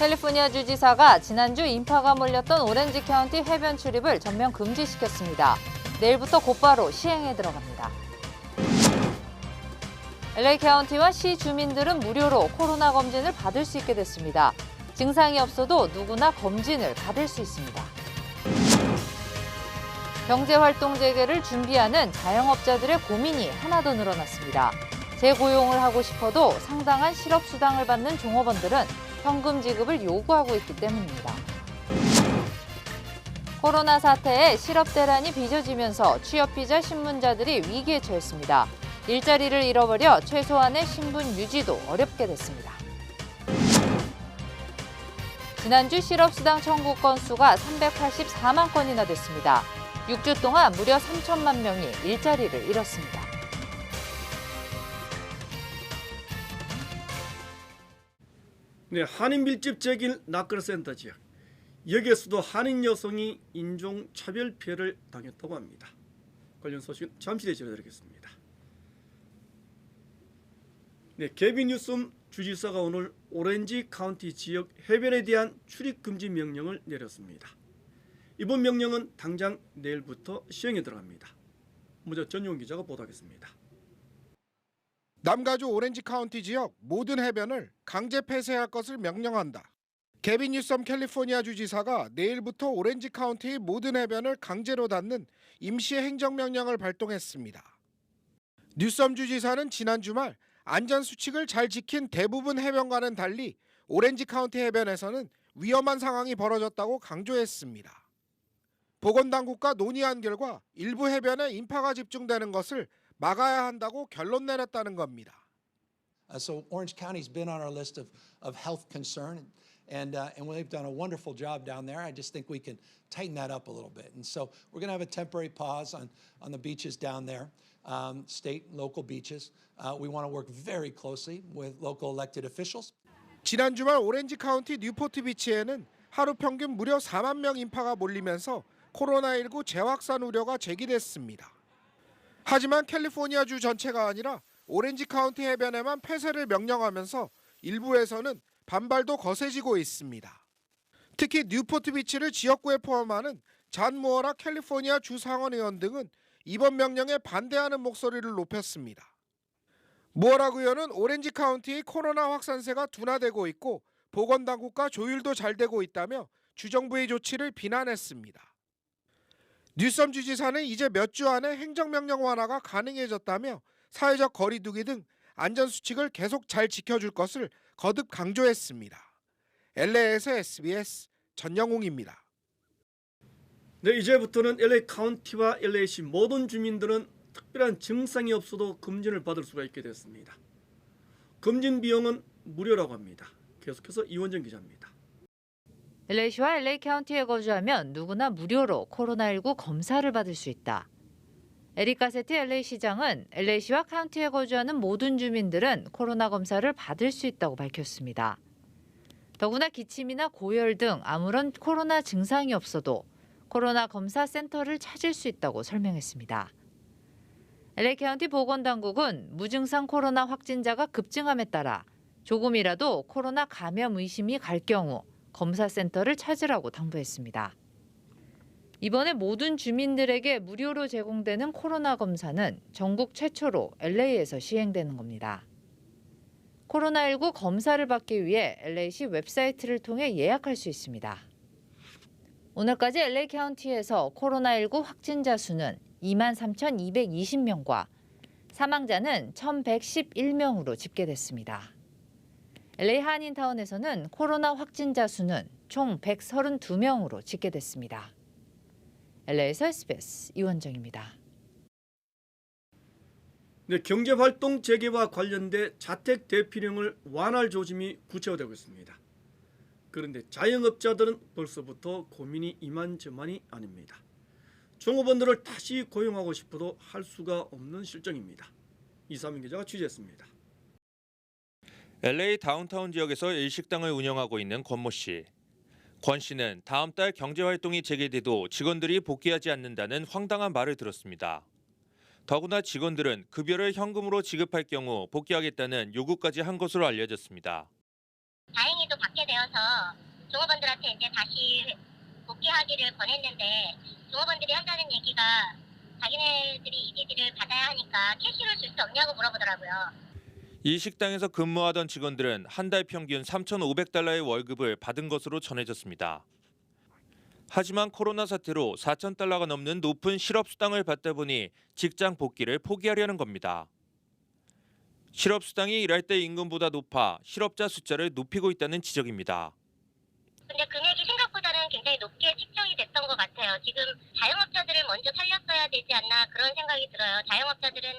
캘리포니아 주지사가 지난주 인파가 몰렸던 오렌지 카운티 해변 출입을 전면 금지시켰습니다. 내일부터 곧바로 시행에 들어갑니다. LA 카운티와 시 주민들은 무료로 코로나 검진을 받을 수 있게 됐습니다. 증상이 없어도 누구나 검진을 받을 수 있습니다. 경제활동 재개를 준비하는 자영업자들의 고민이 하나 더 늘어났습니다. 재고용을 하고 싶어도 상당한 실업수당을 받는 종업원들은 현금 지급을 요구하고 있기 때문입니다. 코로나 사태에 실업 대란이 빚어지면서 취업비자 신문자들이 위기에 처했습니다. 일자리를 잃어버려 최소한의 신분 유지도 어렵게 됐습니다. 지난주 실업수당 청구 건수가 384만 건이나 됐습니다. 6주 동안 무려 3천만 명이 일자리를 잃었습니다. 네, 한인 밀집 재길 나크르센터 지역. 여기에서도 한인 여성이 인종차별 피해를 당했다고 합니다. 관련 소식은 잠시 뒤에 전해드리겠습니다. 네, 개빈 뉴섬 주지사가 오늘 오렌지 카운티 지역 해변에 대한 출입 금지 명령을 내렸습니다. 이번 명령은 당장 내일부터 시행에 들어갑니다. 먼저 전용 기자가 보도하겠습니다. 남가주 오렌지 카운티 지역 모든 해변을 강제 폐쇄할 것을 명령한다. 개빈 뉴섬 캘리포니아 주지사가 내일부터 오렌지 카운티의 모든 해변을 강제로 닫는 임시 행정명령을 발동했습니다. 뉴섬 주지사는 지난 주말 안전 수칙을 잘 지킨 대부분 해변과는 달리 오렌지 카운티 해변에서는 위험한 상황이 벌어졌다고 강조했습니다. 보건당국과 논의한 결과 일부 해변에 인파가 집중되는 것을 막아야 한다고 결론 내렸다는 겁니다. So Orange County's been on our list of health concern, and they've done a wonderful job down there. I just think we can tighten that up a little bit. And so we're going to have a temporary pause on the beaches down there, state and local beaches. We want to work very closely with local elected officials. 지난 주말 오렌지 카운티 뉴포트 비치에는 하루 평균 무려 4만 명 인파가 몰리면서 코로나19 재확산 우려가 제기됐습니다. 하지만 캘리포니아주 전체가 아니라 오렌지 카운티 해변에만 폐쇄를 명령하면서 일부에서는 반발도 거세지고 있습니다. 특히 뉴포트 비치를 지역구에 포함하는 잔 무어라 캘리포니아 주 상원 의원 등은 이번 명령에 반대하는 목소리를 높였습니다. 무어라 의원은 오렌지 카운티의 코로나 확산세가 둔화되고 있고 보건당국과 조율도 잘 되고 있다며 주정부의 조치를 비난했습니다. 뉴섬 주지사는 이제 몇 주 안에 행정명령 완화가 가능해졌다며 사회적 거리두기 등 안전수칙을 계속 잘 지켜줄 것을 거듭 강조했습니다. LA에서 SBS 전영웅입니다. 네, 이제부터는 LA 카운티와 LA시 모든 주민들은 특별한 증상이 없어도 검진을 받을 수가 있게 됐습니다. 검진 비용은 무료라고 합니다. 계속해서 이원정 기자입니다. LA시와 LA 카운티에 거주하면 누구나 무료로 코로나19 검사를 받을 수 있다. 에릭 가세티 LA 시장은 LA시와 카운티에 거주하는 모든 주민들은 코로나 검사를 받을 수 있다고 밝혔습니다. 더구나 기침이나 고열 등 아무런 코로나 증상이 없어도 코로나 검사 센터를 찾을 수 있다고 설명했습니다. LA 카운티 보건당국은 무증상 코로나 확진자가 급증함에 따라 조금이라도 코로나 감염 의심이 갈 경우 검사센터를 찾으라고 당부했습니다. 이번에 모든 주민들에게 무료로 제공되는 코로나 검사는 전국 최초로 LA에서 시행되는 겁니다. 코로나19 검사를 받기 위해 LA시 웹사이트를 통해 예약할 수 있습니다. 오늘까지 LA 카운티에서 코로나19 확진자 수는 23,220명과 사망자는 1,111명으로 집계됐습니다. LA 한인타운에서는 코로나 확진자 수는 총 132명으로 집계됐습니다. LA에서 SBS 이원정입니다. 네, 경제활동 재개와 관련돼 자택 대피령을 완화할 조짐이 구체화되고 있습니다. 그런데 자영업자들은 벌써부터 고민이 이만저만이 아닙니다. 종업원들을 다시 고용하고 싶어도 할 수가 없는 실정입니다. 이사민 기자가 취재했습니다. LA 다운타운 지역에서 일식당을 운영하고 있는 권모 씨. 권 씨는 다음 달 경제활동이 재개돼도 직원들이 복귀하지 않는다는 황당한 말을 들었습니다. 더구나 직원들은 급여를 현금으로 지급할 경우 복귀하겠다는 요구까지 한 것으로 알려졌습니다. 다행히도 받게 되어서 종업원들한테 이제 다시 복귀하기를 권했는데 종업원들이 한다는 얘기가 자기네들이 EDD를 받아야 하니까 캐시를 줄 수 없냐고 물어보더라고요. 이 식당에서 근무하던 직원들은 한 달 평균 3,500달러의 월급을 받은 것으로 전해졌습니다. 하지만 코로나 사태로 4,000달러가 넘는 높은 실업수당을 받다 보니 직장 복귀를 포기하려는 겁니다. 실업수당이 일할 때 임금보다 높아 실업자 숫자를 높이고 있다는 지적입니다. 근데 금액이 생각보다는 굉장히 높게 책정이 됐던 것 같아요. 지금 자영업자들을 먼저 살렸어야 되지 않나 그런 생각이 들어요. 자영업자들은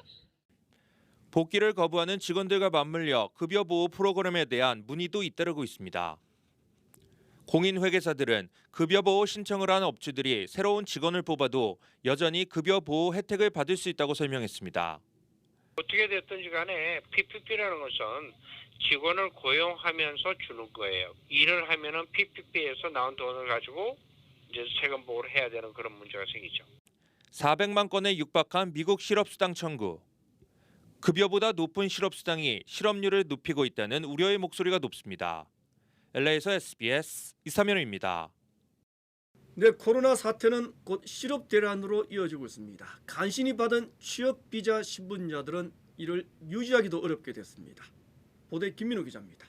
복귀를 거부하는 직원들과 맞물려 급여 보호 프로그램에 대한 문의도 잇따르고 있습니다. 공인회계사들은 급여 보호 신청을 한 업주들이 새로운 직원을 뽑아도 여전히 급여 보호 혜택을 받을 수 있다고 설명했습니다. 어떻게 됐든지 간에 PPP라는 것은 직원을 고용하면서 주는 거예요. 일을 하면은 PPP에서 나온 돈을 가지고 이제 세금 보호를 해야 되는 그런 문제가 생기죠. 400만 건에 육박한 미국 실업수당 청구. 급여보다 높은 실업수당이 실업률을 높이고 있다는 우려의 목소리가 높습니다. LA에서 SBS 이사면입니다. 네, 코로나 사태는 곧 실업 대란으로 이어지고 있습니다. 간신히 받은 취업 비자 신분자들은 이를 유지하기도 어렵게 됐습니다. 보도에 김민우 기자입니다.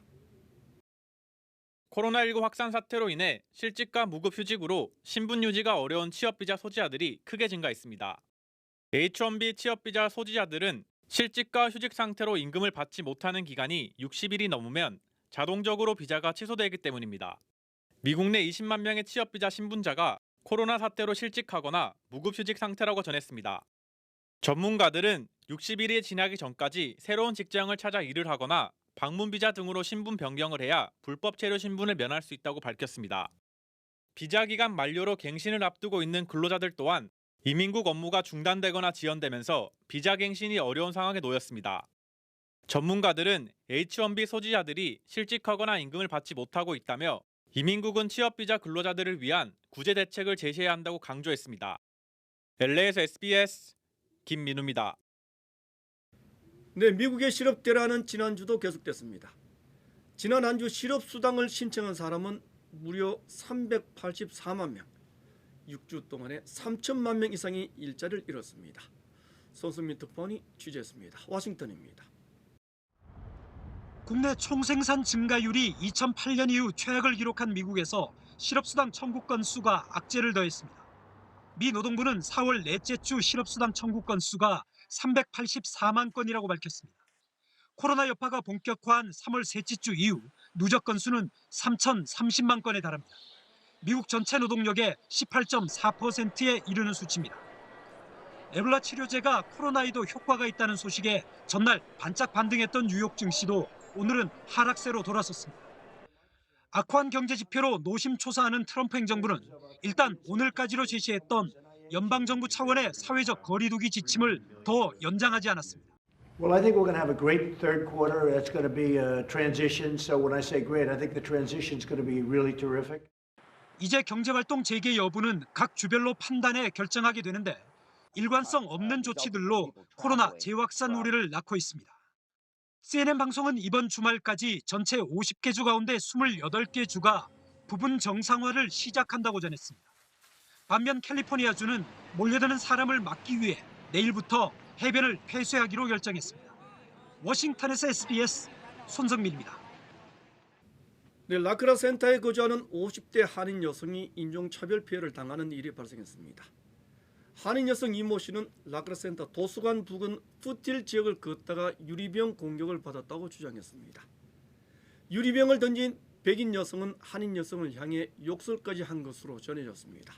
코로나19 확산 사태로 인해 실직과 무급휴직으로 신분 유지가 어려운 취업비자 소지자들이 크게 증가했습니다. H-1B 취업비자 소지자들은 실직과 휴직 상태로 임금을 받지 못하는 기간이 60일이 넘으면 자동적으로 비자가 취소되기 때문입니다. 미국 내 20만 명의 취업비자 신분자가 코로나 사태로 실직하거나 무급휴직 상태라고 전했습니다. 전문가들은 60일이 지나기 전까지 새로운 직장을 찾아 일을 하거나 방문비자 등으로 신분 변경을 해야 불법 체류 신분을 면할 수 있다고 밝혔습니다. 비자 기간 만료로 갱신을 앞두고 있는 근로자들 또한 이민국 업무가 중단되거나 지연되면서 비자 갱신이 어려운 상황에 놓였습니다. 전문가들은 H-1B 소지자들이 실직하거나 임금을 받지 못하고 있다며 이민국은 취업비자 근로자들을 위한 구제 대책을 제시해야 한다고 강조했습니다. LA에서 SBS 김민우입니다. 네, 미국의 실업 대란은 지난주도 계속됐습니다. 지난 한 주 실업수당을 신청한 사람은 무려 384만 명, 6주 동안에 3천만 명 이상이 일자리를 잃었습니다. 손승민 특파원이 취재했습니다. 워싱턴입니다. 국내 총생산 증가율이 2008년 이후 최악을 기록한 미국에서 실업수당 청구 건수가 악재를 더했습니다. 미 노동부는 4월 넷째 주 실업수당 청구 건수가 384만 건이라고 밝혔습니다. 코로나 여파가 본격화한 3월 셋째 주 이후 누적 건수는 3,030만 건에 달합니다. 미국 전체 노동력의 18.4%에 이르는 수치입니다. 에볼라 치료제가 코로나에도 효과가 있다는 소식에 전날 반짝 반등했던 뉴욕 증시도 오늘은 하락세로 돌아섰습니다. 악화한 경제 지표로 노심초사하는 트럼프 행정부는 일단 오늘까지로 제시했던 연방정부 차원의 사회적 거리두기 지침을 더 연장하지 않았습니다. Well, I think we're going to have a great third quarter. It's going to be a transition. So when I say great, I think the transition is going to be really terrific. 이제 경제활동 재개 여부는 각 주별로 판단해 결정하게 되는데 일관성 없는 조치들로 코로나 재확산 우려를 낳고 있습니다. CNN 방송은 이번 주말까지 전체 50개 주 가운데 28개 주가 부분 정상화를 시작한다고 전했습니다. 반면 캘리포니아주는 몰려드는 사람을 막기 위해 내일부터 해변을 폐쇄하기로 결정했습니다. 워싱턴에서 SBS 손성민입니다. 네, 라크라 센터에 거주하는 50대 한인 여성이 인종차별 피해를 당하는 일이 발생했습니다. 한인 여성 이모 씨는 라크라 센터 도서관 부근 푸틸 지역을 걷다가 유리병 공격을 받았다고 주장했습니다. 유리병을 던진 백인 여성은 한인 여성을 향해 욕설까지 한 것으로 전해졌습니다.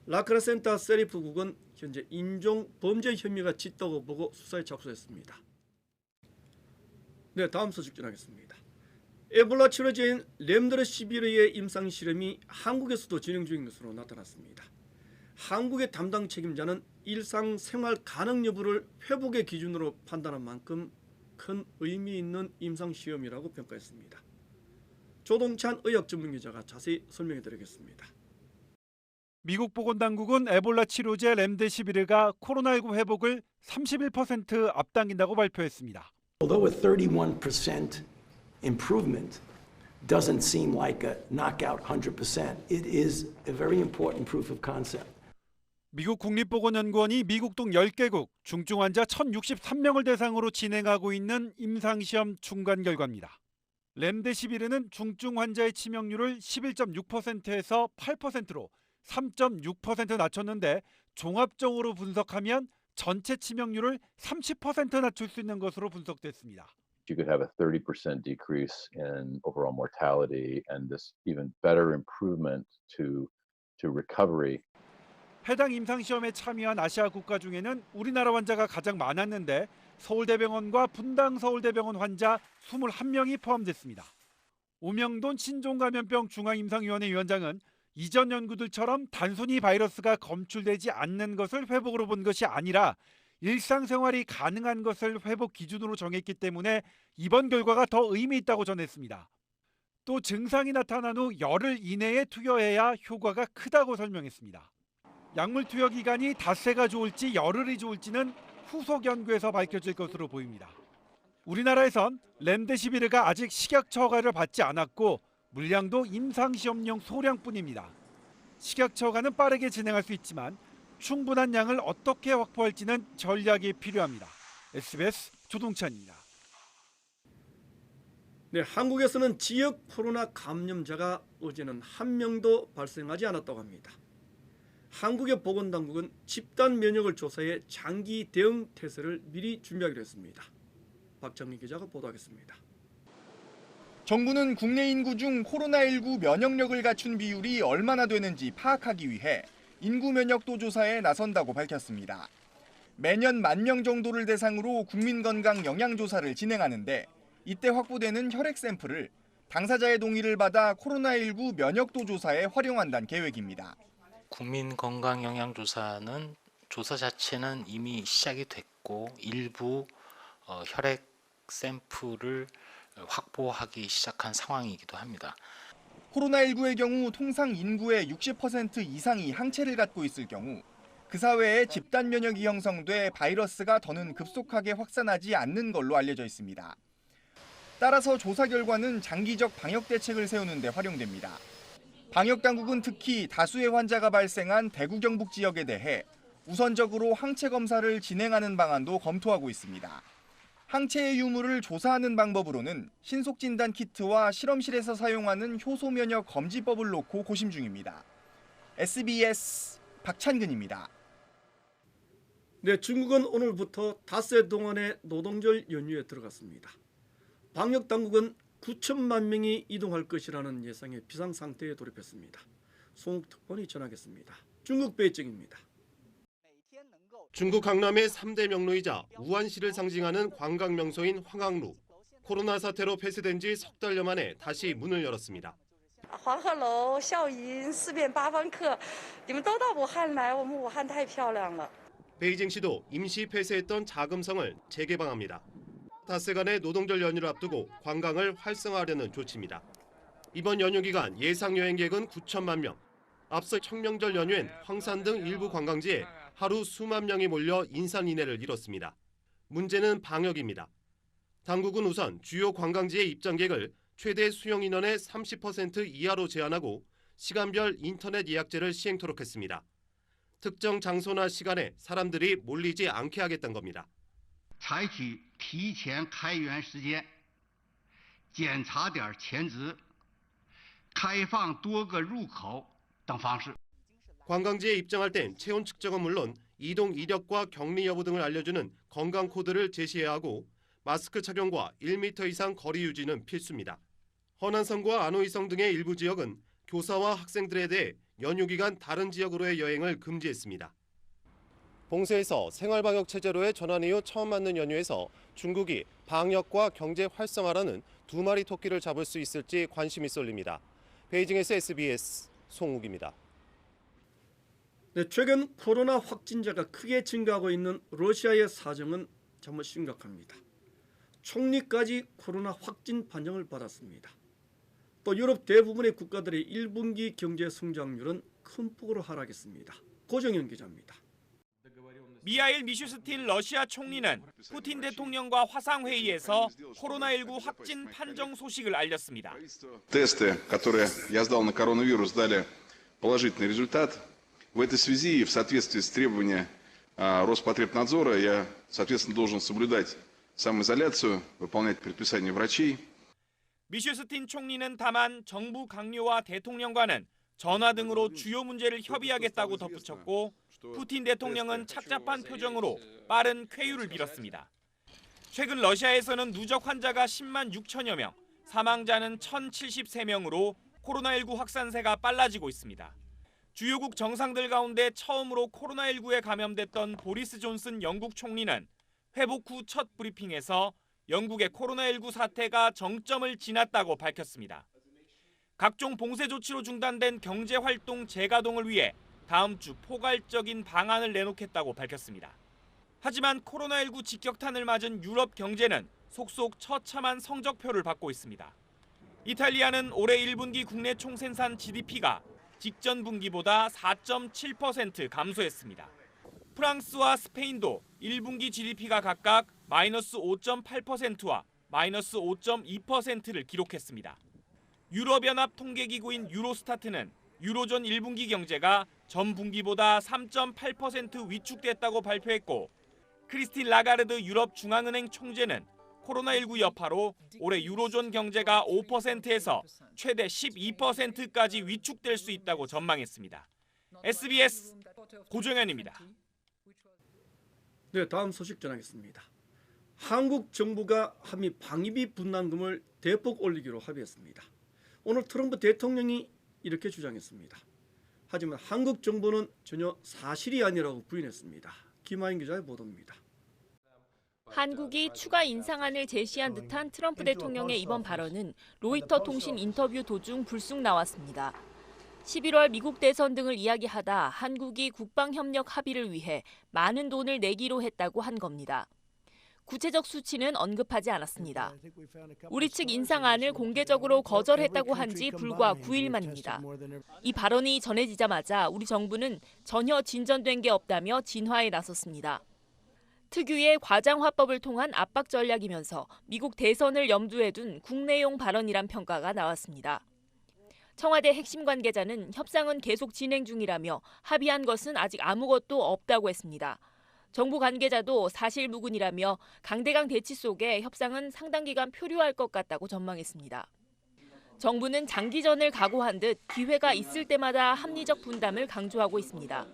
라크라 센터 세리프국은 현재 인종 범죄 혐의가 짙다고 보고 수사에 착수했습니다. 네, 다음 소식 전하겠습니다. 에볼라 치료제인 렘데시비르의 임상 실험이 한국에서도 진행 중인 것으로 나타났습니다. 한국의 담당 책임자는 일상생활 가능 여부를 회복의 기준으로 판단한 만큼 큰 의미 있는 임상 시험이라고 평가했습니다. 조동찬 의학 전문 기자가 자세히 설명해 드리겠습니다. 미국 보건당국은 에볼라 치료제 렘데시비르가 코로나19 회복을 31% 앞당긴다고 발표했습니다. Although a 31% improvement, doesn't seem like a knockout 100%. It is a very important proof of concept. 미국 국립보건연구원이 미국 등 10개국 중증 환자 1,063명을 대상으로 진행하고 있는 임상시험 중간 결과입니다. 렘데시비르는 중증 환자의 치명률을 11.6%에서 8%로 3.6% 낮췄는데 종합적으로 분석하면 전체 치명률을 30% 낮출 수 있는 것으로 분석됐습니다. You could have a 30% decrease in overall mortality and this even better improvement to recovery. 해당 임상시험에 참여한 아시아 국가 중에는 우리나라 환자가 가장 많았는데 서울대병원과 분당서울대병원 환자 21명이 포함됐습니다. 오명돈 신종감염병 중앙임상위원회 위원장은 이전 연구들처럼 단순히 바이러스가 검출되지 않는 것을 회복으로 본 것이 아니라 일상생활이 가능한 것을 회복 기준으로 정했기 때문에 이번 결과가 더 의미 있다고 전했습니다. 또 증상이 나타난 후 열흘 이내에 투여해야 효과가 크다고 설명했습니다. 약물 투여 기간이 닷새가 좋을지 열흘이 좋을지는 후속 연구에서 밝혀질 것으로 보입니다. 우리나라에선 렘데시비르가 아직 식약처 허가를 받지 않았고 물량도 임상시험용 소량뿐입니다. 식약처 허가는 빠르게 진행할 수 있지만 충분한 양을 어떻게 확보할지는 전략이 필요합니다. SBS 조동찬입니다. 네, 한국에서는 지역 코로나 감염자가 어제는 한 명도 발생하지 않았다고 합니다. 한국의 보건당국은 집단 면역을 조사해 장기 대응 태세를 미리 준비하기로 했습니다. 박정희 기자가 보도하겠습니다. 정부는 국내 인구 중 코로나19 면역력을 갖춘 비율이 얼마나 되는지 파악하기 위해 인구 면역도 조사에 나선다고 밝혔습니다. 매년 10,000명 정도를 대상으로 국민건강 영양조사를 진행하는데 이때 확보되는 혈액 샘플을 당사자의 동의를 받아 코로나19 면역도 조사에 활용한다는 계획입니다. 국민건강영양조사는 조사 자체는 이미 시작이 됐고 일부 혈액 샘플을 확보하기 시작한 상황이기도 합니다. 코로나19의 경우 통상 인구의 60% 이상이 항체를 갖고 있을 경우 그 사회에 집단 면역이 형성돼 바이러스가 더는 급속하게 확산하지 않는 걸로 알려져 있습니다. 따라서 조사 결과는 장기적 방역 대책을 세우는 데 활용됩니다. 방역 당국은 특히 다수의 환자가 발생한 대구 경북 지역에 대해 우선적으로 항체 검사를 진행하는 방안도 검토하고 있습니다. 항체의 유무를 조사하는 방법으로는 신속 진단 키트와 실험실에서 사용하는 효소 면역 검지법을 놓고 고심 중입니다. SBS 박찬근입니다. 네, 중국은 오늘부터 닷새 동안의 노동절 연휴에 들어갔습니다. 방역 당국은 9천만 명이 이동할 것이라는 예상의 비상 상태에 돌입했습니다. 송욱 특보니 전하겠습니다. 중국 베이징입니다. 중국 강남의 3대 명로이자 우한시를 상징하는 관광 명소인 황항루. 코로나 사태로 폐쇄된 지 석 달여 만에 다시 문을 열었습니다. 黄鹤楼、笑银、四面八方客，你们都到武汉来，我们武汉太漂亮了。 베이징시도 임시 폐쇄했던 자금성을 재개방합니다. 닷새간의 노동절 연휴를 앞두고 관광을 활성화하려는 조치입니다. 이번 연휴 기간 예상 여행객은 9천만 명. 앞서 청명절 연휴엔 황산 등 일부 관광지에 하루 수만 명이 몰려 인산인해를 이뤘습니다. 문제는 방역입니다. 당국은 우선 주요 관광지의 입장객을 최대 수용 인원의 30% 이하로 제한하고 시간별 인터넷 예약제를 시행토록 했습니다. 특정 장소나 시간에 사람들이 몰리지 않게 하겠다는 겁니다. 采取提前开园时间、检查点前值、开放多个入口等方式。 관광지에 입장할 땐 체온 측정은 물론 이동 이력과 격리 여부 등을 알려주는 건강 코드를 제시해야 하고 마스크 착용과 1m 이상 거리 유지는 필수입니다. 허난성과 안호이성 등의 일부 지역은 교사와 학생들에 대해 연휴 기간 다른 지역으로의 여행을 금지했습니다. 봉쇄에서 생활방역 체제로의 전환 이후 처음 맞는 연휴에서 중국이 방역과 경제 활성화라는 두 마리 토끼를 잡을 수 있을지 관심이 쏠립니다. 베이징에서 SBS 송욱입니다. 네, 최근 코로나 확진자가 크게 증가하고 있는 러시아의 사정은 정말 심각합니다. 총리까지 코로나 확진 판정을 받았습니다. 또 유럽 대부분의 국가들의 1분기 경제 성장률은 큰 폭으로 하락했습니다. 고정현 기자입니다. 미하일 미슈스틴 러시아 총리는 푸틴 대통령과 화상회의에서 코로나19 확진 판정 소식을 알렸습니다. Тесты, которые я сдал на коронавирус, дали положительный результат. В этой связи и в соответствии с требованиями Роспотребнадзора я, соответственно, должен соблюдать самоизоляцию, выполнять предписания врачей. 미슈스틴 총리는 다만 정부 강요와 대통령과는 전화 등으로 주요 문제를 협의하겠다고 덧붙였고 푸틴 대통령은 착잡한 표정으로 빠른 쾌유를 빌었습니다. 최근 러시아에서는 누적 환자가 10만 6천여 명, 사망자는 1,073명으로 코로나19 확산세가 빨라지고 있습니다. 주요국 정상들 가운데 처음으로 코로나19에 감염됐던 보리스 존슨 영국 총리는 회복 후 첫 브리핑에서 영국의 코로나19 사태가 정점을 지났다고 밝혔습니다. 각종 봉쇄 조치로 중단된 경제활동 재가동을 위해 다음 주 포괄적인 방안을 내놓겠다고 밝혔습니다. 하지만 코로나19 직격탄을 맞은 유럽 경제는 속속 처참한 성적표를 받고 있습니다. 이탈리아는 올해 1분기 국내 총생산 GDP가 직전 분기보다 4.7% 감소했습니다. 프랑스와 스페인도 1분기 GDP가 각각 마이너스 5.8%와 마이너스 5.2%를 기록했습니다. 유럽연합 통계기구인 유로스타트는 유로존 1분기 경제가 전 분기보다 3.8% 위축됐다고 발표했고 크리스틴 라가르드 유럽 중앙은행 총재는 코로나19 여파로 올해 유로존 경제가 5%에서 최대 12%까지 위축될 수 있다고 전망했습니다. SBS 고정현입니다. 네, 다음 소식 전하겠습니다. 한국 정부가 한미 방위비 분담금을 대폭 올리기로 합의했습니다. 오늘 트럼프 대통령이 이렇게 주장했습니다. 하지만 한국 정부는 전혀 사실이 아니라고 부인했습니다. 김하인 기자의 보도입니다. 한국이 추가 인상안을 제시한 듯한 트럼프 대통령의 이번 발언은 로이터 통신 인터뷰 도중 불쑥 나왔습니다. 11월 미국 대선 등을 이야기하다 한국이 국방협력 합의를 위해 많은 돈을 내기로 했다고 한 겁니다. 구체적 수치는 언급하지 않았습니다. 우리 측 인상안을 공개적으로 거절했다고 한 지 불과 9일 만입니다. 이 발언이 전해지자마자 우리 정부는 전혀 진전된 게 없다며 진화에 나섰습니다. 특유의 과장화법을 통한 압박 전략이면서 미국 대선을 염두에 둔 국내용 발언이란 평가가 나왔습니다. 청와대 핵심 관계자는 협상은 계속 진행 중이라며 합의한 것은 아직 아무것도 없다고 했습니다. 정부 관계자도 사실무근이라며 강대강 대치 속에 협상은 상당 기간 표류할 것 같다고 전망했습니다. 정부는 장기전을 각오한 듯 기회가 있을 때마다 합리적 분담을 강조하고 있습니다.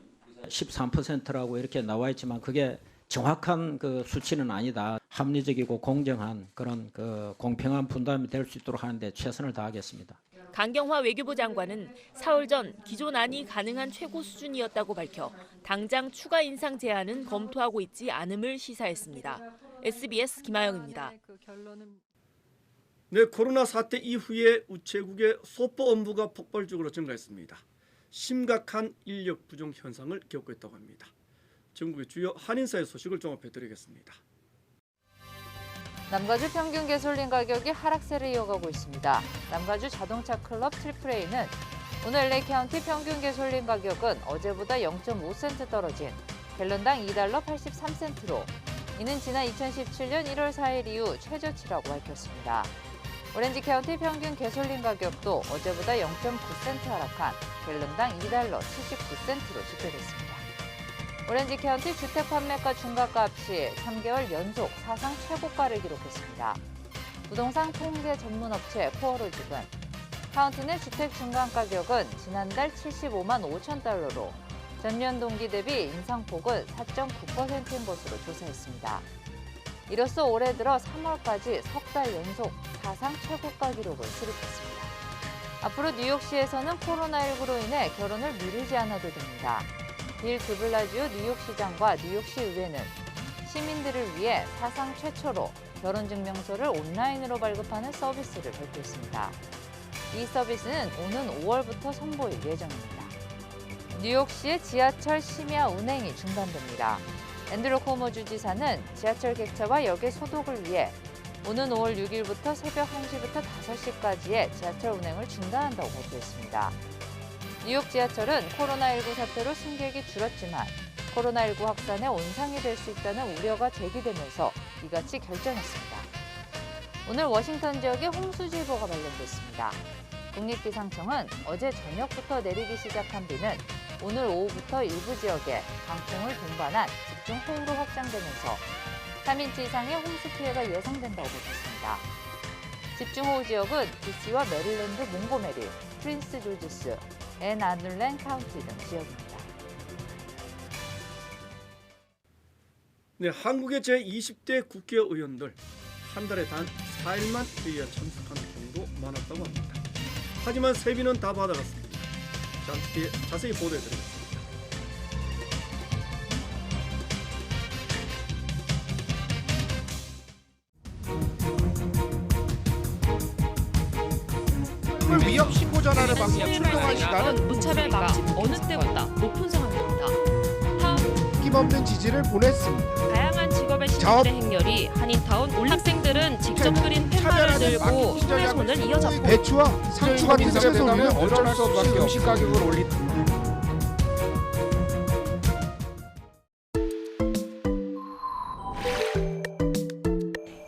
13%라고 이렇게 나와 있지만 그게 정확한 그 수치는 아니다. 합리적이고 공정한 그런 공평한 분담이 될 수 있도록 하는데 최선을 다하겠습니다. 강경화 외교부 장관은 사흘 전 기존 안이 가능한 최고 수준이었다고 밝혀 당장 추가 인상 제안은 검토하고 있지 않음을 시사했습니다. SBS 김아영입니다. 네, 코로나 사태 이후에 우체국의 소포 업무가 폭발적으로 증가했습니다. 심각한 인력 부족 현상을 겪고 있다고 합니다. 전국의 주요 한인사의 소식을 종합해드리겠습니다. 남가주 평균 가솔린 가격이 하락세를 이어가고 있습니다. 남가주 자동차 클럽 트리플A는 오늘 LA 카운티 평균 가솔린 가격은 어제보다 0.5센트 떨어진 갤런당 $2.83로 이는 지난 2017년 1월 4일 이후 최저치라고 밝혔습니다. 오렌지 카운티 평균 가솔린 가격도 어제보다 0.9센트 하락한 갤런당 $2.79로 집계됐습니다. 오렌지 카운티 주택 판매가 중과값이 3개월 연속 사상 최고가를 기록했습니다. 부동산 통계 전문업체 코어로직은 카운티 내 주택 중간 가격은 지난달 $75만 5천 달러로 전년 동기 대비 인상폭은 4.9%인 것으로 조사했습니다. 이로써 올해 들어 3월까지 석 달 연속 사상 최고가 기록을 수립했습니다. 앞으로 뉴욕시에서는 코로나19로 인해 결혼을 미루지 않아도 됩니다. 빌 드블라지오 뉴욕시장과 뉴욕시 의회는 시민들을 위해 사상 최초로 결혼증명서를 온라인으로 발급하는 서비스를 발표했습니다. 이 서비스는 오는 5월부터 선보일 예정입니다. 뉴욕시의 지하철 심야 운행이 중단됩니다. 앤드루 코모 주지사는 지하철 객차와 역의 소독을 위해 오는 5월 6일부터 새벽 1시부터 5시까지의 지하철 운행을 중단한다고 발표했습니다. 뉴욕 지하철은 코로나19 사태로 승객이 줄었지만 코로나19 확산의 온상이 될 수 있다는 우려가 제기되면서 이같이 결정했습니다. 오늘 워싱턴 지역에 홍수주의보가 발령됐습니다. 국립기상청은 어제 저녁부터 내리기 시작한 비는 오늘 오후부터 일부 지역에 강풍을 동반한 집중호우로 확장되면서 3인치 이상의 홍수 피해가 예상된다고 밝혔습니다. 집중호우 지역은 DC와 메릴랜드 몽고메리, 프린스 조지스, 앤 아들랜 카운티 등 지역입니다. 네, 한국의 제20대 국회의원들 한 달에 단 4일만 회의에 참석하는 경우도 많았다고 합니다. 하지만 세비는 다 받아갔습니다. 잠시 뒤에 자세히 보도해드리겠습니다. 위협 신고 전화를 받고 출동한 시간은 무차별 망침 어느 때보다 높은 상황입니다. 힘없는 지지를 보냈습니다. 다양한 직업의 신분들의 행렬이 한인타운 학생들은 직접 끓인 팻말을 들고 손에 손을 이어잡고 배추와 상추 같은 채소는 어쩔 수 없이 음식 가격을 올립니다.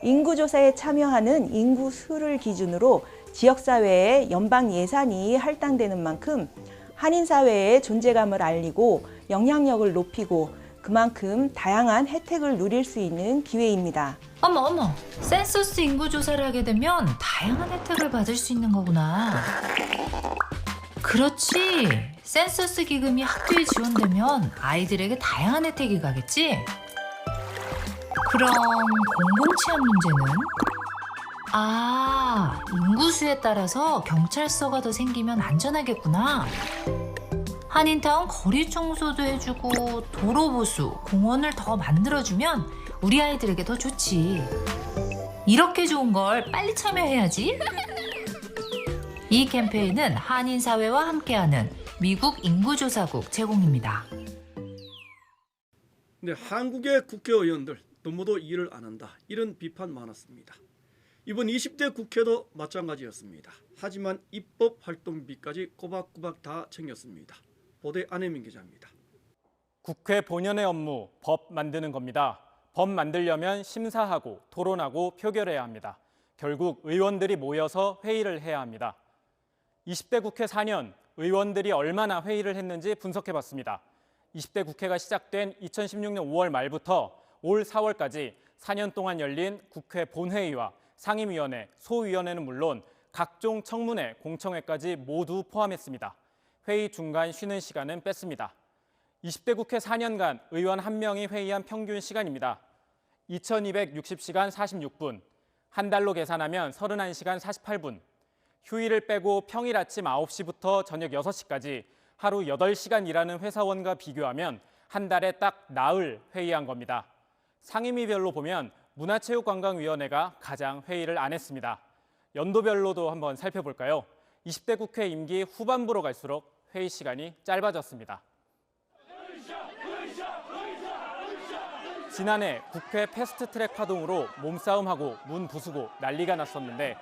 인구조사에 참여하는 인구 수를 기준으로 지역사회에 연방 예산이 할당되는 만큼 한인사회의 존재감을 알리고 영향력을 높이고 그만큼 다양한 혜택을 누릴 수 있는 기회입니다. 어머, 센서스 인구조사를 하게 되면 다양한 혜택을 받을 수 있는 거구나. 그렇지. 센서스 기금이 학교에 지원되면 아이들에게 다양한 혜택이 가겠지? 그럼 공공치안 문제는? 인구수에 따라서 경찰서가 더 생기면 안전하겠구나. 한인타운 거리 청소도 해주고 도로 보수, 공원을 더 만들어주면 우리 아이들에게 더 좋지. 이렇게 좋은 걸 빨리 참여해야지. 이 캠페인은 한인사회와 함께하는 미국 인구조사국 제공입니다. 네, 한국의 국회의원들 너무도 일을 안 한다. 이런 비판 많았습니다. 이번 20대 국회도 마찬가지였습니다. 하지만 입법 활동비까지 꼬박꼬박 다 챙겼습니다. 보도에 안혜민 기자입니다. 국회 본연의 업무, 법 만드는 겁니다. 법 만들려면 심사하고 토론하고 표결해야 합니다. 결국 의원들이 모여서 회의를 해야 합니다. 20대 국회 4년, 의원들이 얼마나 회의를 했는지 분석해봤습니다. 20대 국회가 시작된 2016년 5월 말부터 올 4월까지 4년 동안 열린 국회 본회의와 상임위원회, 소위원회는 물론 각종 청문회, 공청회까지 모두 포함했습니다. 회의 중간 쉬는 시간은 뺐습니다. 20대 국회 4년간 의원 1명이 회의한 평균 시간입니다. 2260시간 46분, 한 달로 계산하면 31시간 48분, 휴일을 빼고 평일 아침 9시부터 저녁 6시까지 하루 8시간 일하는 회사원과 비교하면 한 달에 딱 나흘 회의한 겁니다. 상임위별로 보면 문화체육관광위원회가 가장 회의를 안 했습니다. 연도별로도 한번 살펴볼까요? 20대 국회 임기 후반부로 갈수록 회의 시간이 짧아졌습니다. 지난해 국회 패스트트랙 파동으로 몸싸움하고 문 부수고 난리가 났었는데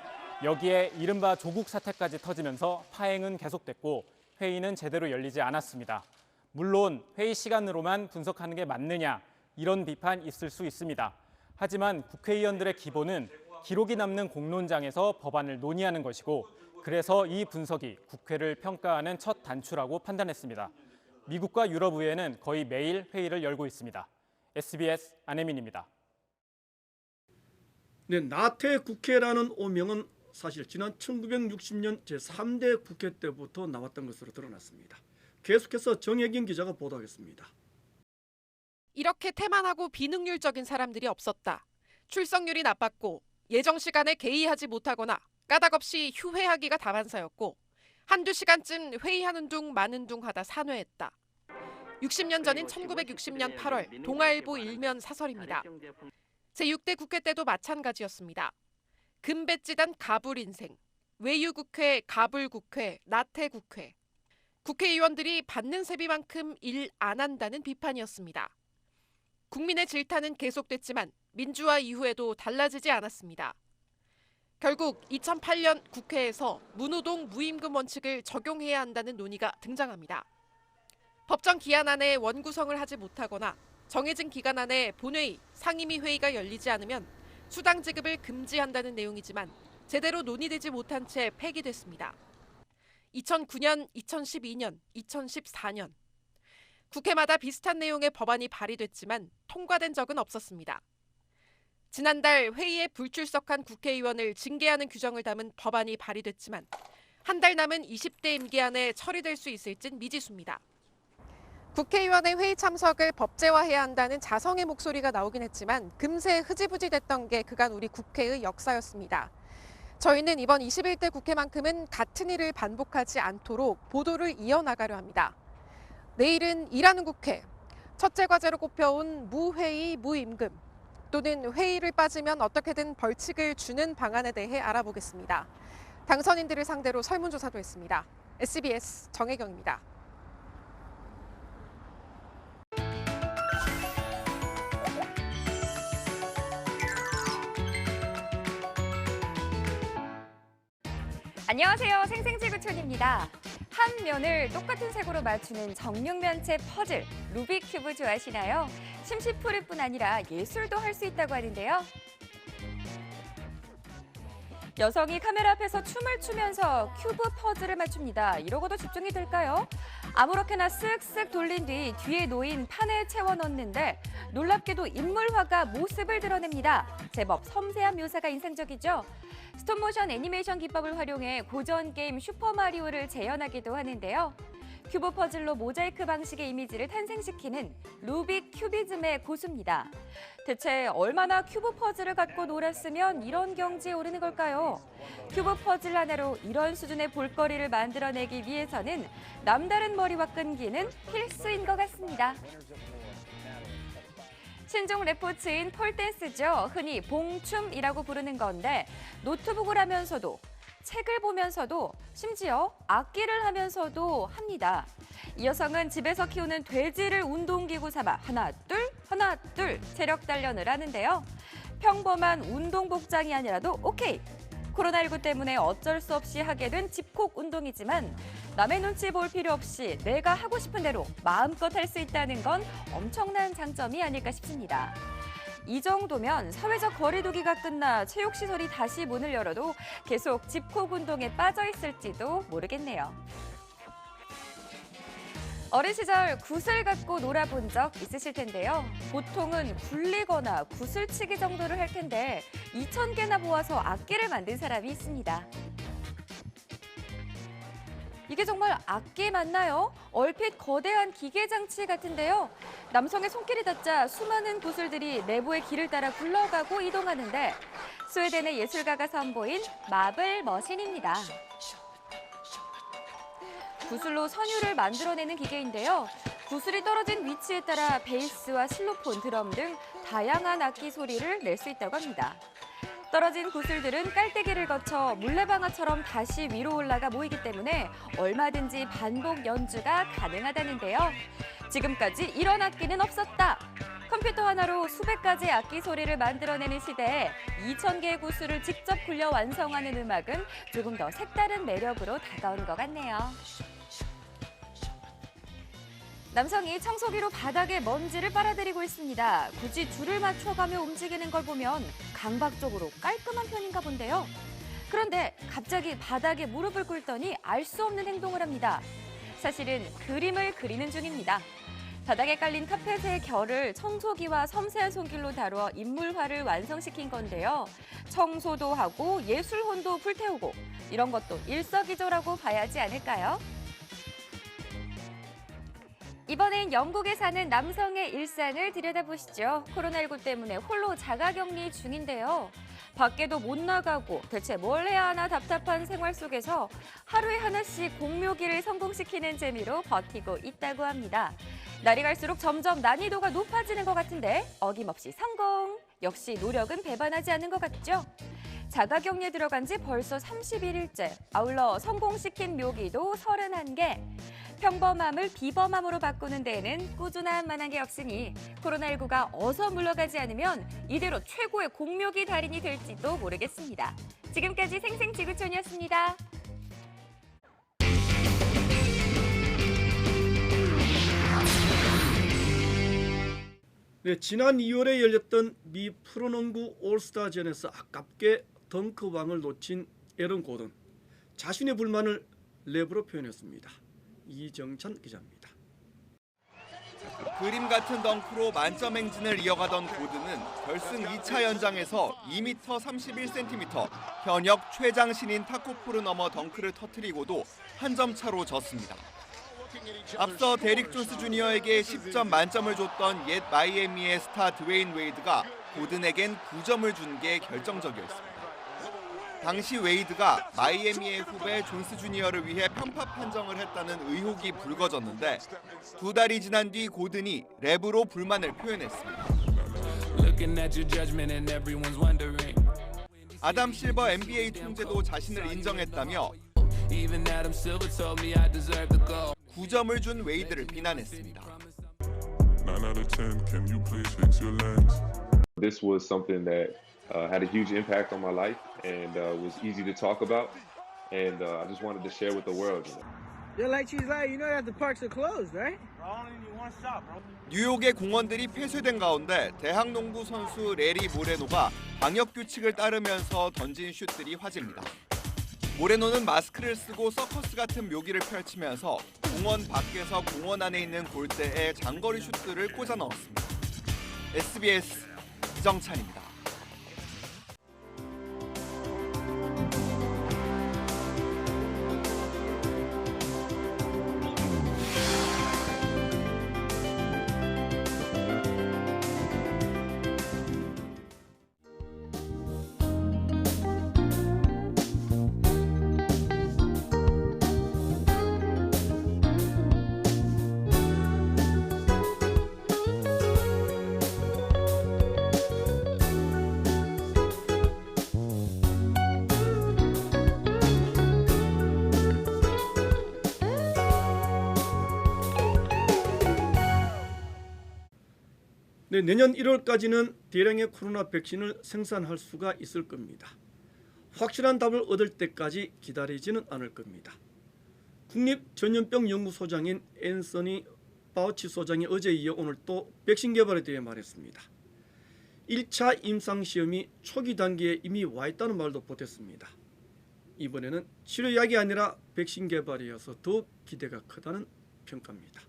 여기에 이른바 조국 사태까지 터지면서 파행은 계속됐고 회의는 제대로 열리지 않았습니다. 물론 회의 시간으로만 분석하는 게 맞느냐 이런 비판 있을 수 있습니다. 하지만 국회의원들의 기본은 기록이 남는 공론장에서 법안을 논의하는 것이고 그래서 이 분석이 국회를 평가하는 첫 단추라고 판단했습니다. 미국과 유럽 의회는 거의 매일 회의를 열고 있습니다. SBS 안혜민입니다. 네, 나태 국회라는 오명은 사실 지난 1960년 제3대 국회 때부터 나왔던 것으로 드러났습니다. 계속해서 정혜긴 기자가 보도하겠습니다. 이렇게 태만하고 비능률적인 사람들이 없었다. 출석률이 나빴고 예정 시간에 개의하지 못하거나 까닭없이 휴회하기가 다반사였고 한두 시간쯤 회의하는 둥 마는 둥 하다 산회했다. 60년 전인 1960년 8월 동아일보 일면 사설입니다. 제6대 국회 때도 마찬가지였습니다. 금배지단 가불인생, 외유국회, 가불국회, 나태국회. 국회의원들이 받는 세비만큼 일 안 한다는 비판이었습니다. 국민의 질타는 계속됐지만 민주화 이후에도 달라지지 않았습니다. 결국 2008년 국회에서 무노동 무임금 원칙을 적용해야 한다는 논의가 등장합니다. 법정 기한 안에 원구성을 하지 못하거나 정해진 기간 안에 본회의, 상임위 회의가 열리지 않으면 수당 지급을 금지한다는 내용이지만 제대로 논의되지 못한 채 폐기됐습니다. 2009년, 2012년, 2014년 국회마다 비슷한 내용의 법안이 발의됐지만 통과된 적은 없었습니다. 지난달 회의에 불출석한 국회의원을 징계하는 규정을 담은 법안이 발의됐지만 한 달 남은 20대 임기 안에 처리될 수 있을진 미지수입니다. 국회의원의 회의 참석을 법제화해야 한다는 자성의 목소리가 나오긴 했지만 금세 흐지부지 됐던 게 그간 우리 국회의 역사였습니다. 저희는 이번 21대 국회만큼은 같은 일을 반복하지 않도록 보도를 이어나가려 합니다. 내일은 일하는 국회, 첫째 과제로 꼽혀온 무회의, 무임금, 또는 회의를 빠지면 어떻게든 벌칙을 주는 방안에 대해 알아보겠습니다. 당선인들을 상대로 설문조사도 했습니다. SBS 정혜경입니다. 안녕하세요. 생생지구촌입니다. 한 면을 똑같은 색으로 맞추는 정육면체 퍼즐, 루빅 큐브 좋아하시나요? 심시풀이뿐 아니라 예술도 할 수 있다고 하는데요. 여성이 카메라 앞에서 춤을 추면서 큐브 퍼즐을 맞춥니다. 이러고도 집중이 될까요? 아무렇게나 쓱쓱 돌린 뒤 뒤에 놓인 판에 채워 넣는데 놀랍게도 인물화가 모습을 드러냅니다. 제법 섬세한 묘사가 인상적이죠? 스톱모션 애니메이션 기법을 활용해 고전 게임 슈퍼마리오를 재현하기도 하는데요. 큐브 퍼즐로 모자이크 방식의 이미지를 탄생시키는 루빅 큐비즘의 고수입니다. 대체 얼마나 큐브 퍼즐을 갖고 놀았으면 이런 경지에 오르는 걸까요? 큐브 퍼즐 하나로 이런 수준의 볼거리를 만들어내기 위해서는 남다른 머리와 끈기는 필수인 것 같습니다. 신종 래퍼츠인 폴댄스죠. 흔히 봉춤이라고 부르는 건데 노트북을 하면서도 책을 보면서도 심지어 악기를 하면서도 합니다. 이 여성은 집에서 키우는 돼지를 운동기구 삼아 하나 둘 체력 단련을 하는데요. 평범한 운동 복장이 아니라도 오케이! 코로나19 때문에 어쩔 수 없이 하게 된 집콕 운동이지만 남의 눈치 볼 필요 없이 내가 하고 싶은 대로 마음껏 할 수 있다는 건 엄청난 장점이 아닐까 싶습니다. 이 정도면 사회적 거리두기가 끝나 체육시설이 다시 문을 열어도 계속 집콕 운동에 빠져 있을지도 모르겠네요. 어린 시절 굿을 갖고 놀아본 적 있으실 텐데요. 보통은 굴리거나 구슬치기 정도를 할 텐데 2,000개나 모아서 악기를 만든 사람이 있습니다. 이게 정말 악기 맞나요? 얼핏 거대한 기계장치 같은데요. 남성의 손길이 닿자 수많은 구슬들이 내부의 길을 따라 굴러가고 이동하는데 스웨덴의 예술가가 선보인 마블 머신입니다. 구슬로 선율을 만들어내는 기계인데요. 구슬이 떨어진 위치에 따라 베이스와 실로폰, 드럼 등 다양한 악기 소리를 낼 수 있다고 합니다. 떨어진 구슬들은 깔때기를 거쳐 물레방아처럼 다시 위로 올라가 모이기 때문에 얼마든지 반복 연주가 가능하다는데요. 지금까지 이런 악기는 없었다. 컴퓨터 하나로 수백 가지 악기 소리를 만들어내는 시대에 2,000개의 구슬을 직접 굴려 완성하는 음악은 조금 더 색다른 매력으로 다가오는 것 같네요. 남성이 청소기로 바닥에 먼지를 빨아들이고 있습니다. 굳이 줄을 맞춰가며 움직이는 걸 보면 강박적으로 깔끔한 편인가 본데요. 그런데 갑자기 바닥에 무릎을 꿇더니 알 수 없는 행동을 합니다. 사실은 그림을 그리는 중입니다. 바닥에 깔린 카펫의 결을 청소기와 섬세한 손길로 다루어 인물화를 완성시킨 건데요. 청소도 하고 예술혼도 불태우고 이런 것도 일석이조라고 봐야 하지 않을까요? 이번엔 영국에 사는 남성의 일상을 들여다보시죠. 코로나19 때문에 홀로 자가격리 중인데요. 밖에도 못 나가고 대체 뭘 해야 하나 답답한 생활 속에서 하루에 하나씩 공묘기를 성공시키는 재미로 버티고 있다고 합니다. 날이 갈수록 점점 난이도가 높아지는 것 같은데 어김없이 성공! 역시 노력은 배반하지 않는 것 같죠? 자가격리에 들어간 지 벌써 31일째. 아울러 성공시킨 묘기도 31개. 평범함을 비범함으로 바꾸는 데에는 꾸준한 만한 게 없으니 코로나19가 어서 물러가지 않으면 이대로 최고의 공묘기 달인이 될지도 모르겠습니다. 지금까지 생생지구촌이었습니다. 네, 지난 2월에 열렸던 미 프로농구 올스타전에서 아깝게 덩크왕을 놓친 에런 고든. 자신의 불만을 랩으로 표현했습니다. 이정찬 기자입니다. 그림 같은 덩크로 만점 행진을 이어가던 고든은 결승 2차 연장에서 2m 31cm, 현역 최장신인 타코폴을 넘어 덩크를 터뜨리고도 한 점 차로 졌습니다. 앞서 데릭 존스 주니어에게 10점 만점을 줬던 옛 마이애미의 스타 드웨인 웨이드가 고든에겐 9점을 준 게 결정적이었습니다. 당시 웨이드가 마이애미의 후배 존스 주니어를 위해 편파 판정을 했다는 의혹이 불거졌는데 2달이 지난 뒤 고든이 랩으로 불만을 표현했습니다. 아담 실버 NBA 총재도 자신을 인정했다며 9점을 준 웨이드를 비난했습니다. This was something that had a huge impact on my life and was easy to talk about, and I just wanted to share with the world. Just like she's like, you know that the parks are closed, right? 뉴욕의 공원들이 폐쇄된 가운데 대학농구 선수 레리 모레노가 방역 규칙을 따르면서 던진 슛들이 화제입니다. 모레노는 마스크를 쓰고 서커스 같은 묘기를 펼치면서 공원 밖에서 공원 안에 있는 골대에 장거리 슛들을 꽂아 넣었습니다. SBS 이정찬입니다. 네, 내년 1월까지는 대량의 코로나 백신을 생산할 수가 있을 겁니다. 확실한 답을 얻을 때까지 기다리지는 않을 겁니다. 국립전염병연구소장인 앤서니 파우치 소장이 어제 이어 오늘 또 백신 개발에 대해 말했습니다. 1차 임상시험이 초기 단계에 이미 와 있다는 말도 보탰습니다. 이번에는 치료약이 아니라 백신 개발이어서 더 기대가 크다는 평가입니다.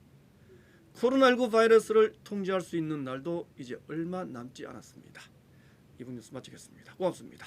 코로나19 바이러스를 통제할 수 있는 날도 이제 얼마 남지 않았습니다. 이번 뉴스 마치겠습니다. 고맙습니다.